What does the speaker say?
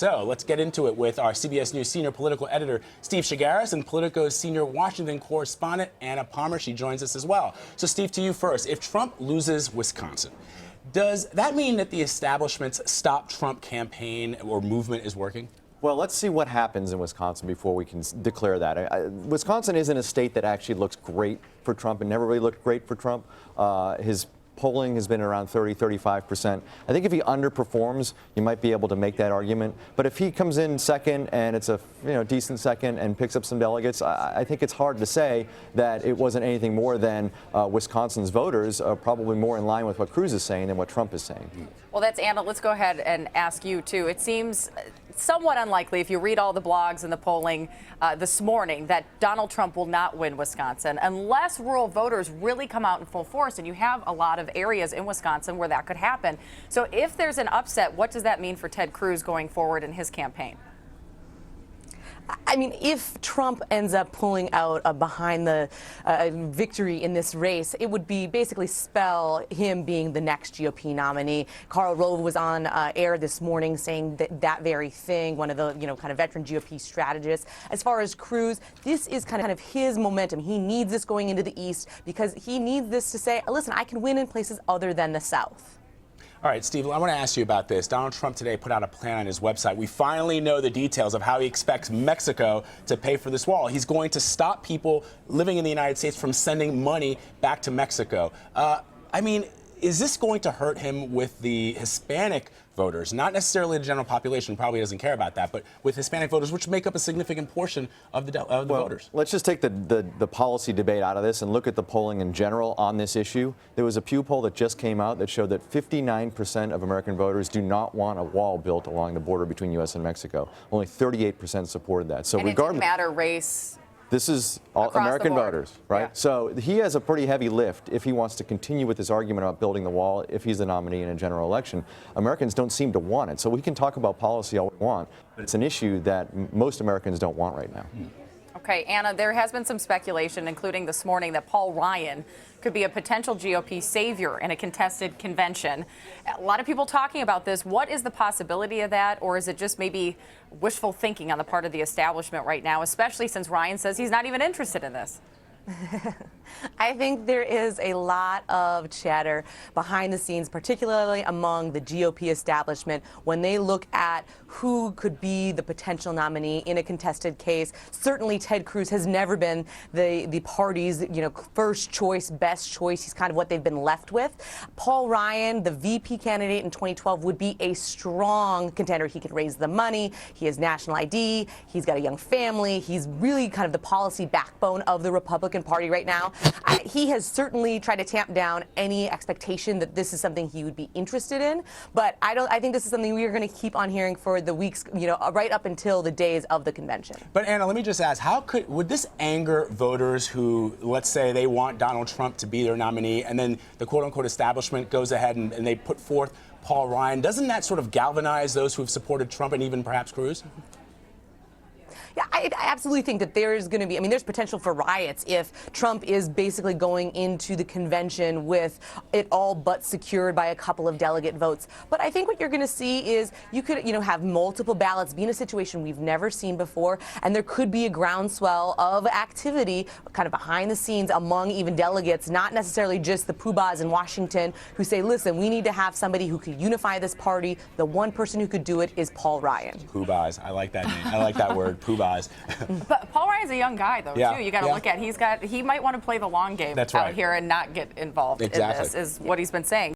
So let's get into it with our CBS News senior political editor, Steve Chaggaris, and Politico's senior Washington correspondent, Anna Palmer. She joins us as well. So, Steve, to you first. If Trump loses Wisconsin, does that mean that the establishment's Stop Trump campaign or movement is working? Well, let's see what happens in Wisconsin before we can declare that. Wisconsin isn't a state that actually looks great for Trump. It never really looked great for Trump. His polling has been around 35%. I think if he underperforms, you might be able to make that argument. But if he comes in second and it's a decent second and picks up some delegates, I think it's hard to say that it wasn't anything more than Wisconsin's voters probably more in line with what Cruz is saying than what Trump is saying. Well, that's Anna. Let's go ahead and ask you, too. It seems somewhat unlikely, if you read all the blogs and the polling this morning, that Donald Trump will not win Wisconsin unless rural voters really come out in full force. And you have a lot of areas in Wisconsin where that could happen. So if there's an upset, what does that mean for Ted Cruz going forward in his campaign? I mean, if Trump ends up pulling out behind the victory in this race, it would be basically spell him being the next GOP nominee. Karl Rove was on air this morning saying that very thing, one of the, kind of veteran GOP strategists. As far as Cruz, this is kind of his momentum. He needs this going into the East because he needs this to say, listen, I can win in places other than the South. All right, Steve, I want to ask you about this. Donald Trump today put out a plan on his website. We finally know the details of how he expects Mexico to pay for this wall. He's going to stop people living in the United States from sending money back to Mexico. I mean, is this going to hurt him with the Hispanic voters? Not necessarily the general population, probably doesn't care about that, but with Hispanic voters, which make up a significant portion of the voters. Let's just take the policy debate out of this and look at the polling in general on this issue. There was a Pew poll that just came out that showed that 59% of American voters do not want a wall built along the border between U.S. and Mexico. Only 38% supported that. So and regardless, it didn't matter race. This is all American voters, right? Yeah. So he has a pretty heavy lift if he wants to continue with this argument about building the wall if he's the nominee in a general election. Americans don't seem to want it. So we can talk about policy all we want, but it's an issue that most Americans don't want right now. Okay, Anna, there has been some speculation, including this morning, that Paul Ryan could be a potential GOP savior in a contested convention. A lot of people talking about this. What is the possibility of that, or is it just maybe wishful thinking on the part of the establishment right now, especially since Ryan says he's not even interested in this? I think there is a lot of chatter behind the scenes, particularly among the GOP establishment, when they look at who could be the potential nominee in a contested case. Certainly, Ted Cruz has never been the party's, first choice, best choice. He's kind of what they've been left with. Paul Ryan, the VP candidate in 2012, would be a strong contender. He could raise the money. He has national ID. He's got a young family. He's really kind of the policy backbone of the Republican Party right now. He has certainly tried to tamp down any expectation that this is something he would be interested in, but I think this is something we are going to keep on hearing for the weeks, right up until the days of the convention. But Anna, let me just ask, would this anger voters who, let's say, they want Donald Trump to be their nominee, and then the quote-unquote establishment goes ahead and they put forth Paul Ryan? Doesn't that sort of galvanize those who have supported Trump and even perhaps Cruz? Yeah, I absolutely think that there's going to be, there's potential for riots if Trump is basically going into the convention with it all but secured by a couple of delegate votes. But I think what you're going to see is you could, have multiple ballots, be in a situation we've never seen before, and there could be a groundswell of activity kind of behind the scenes among even delegates, not necessarily just the poobahs in Washington who say, listen, we need to have somebody who could unify this party. The one person who could do it is Paul Ryan. Poobahs. I like that name. I like that word, poobahs. But Paul Ryan's a young guy, though, too. You got to look at he might want to play the long game out here and not get involved in this, is what he's been saying.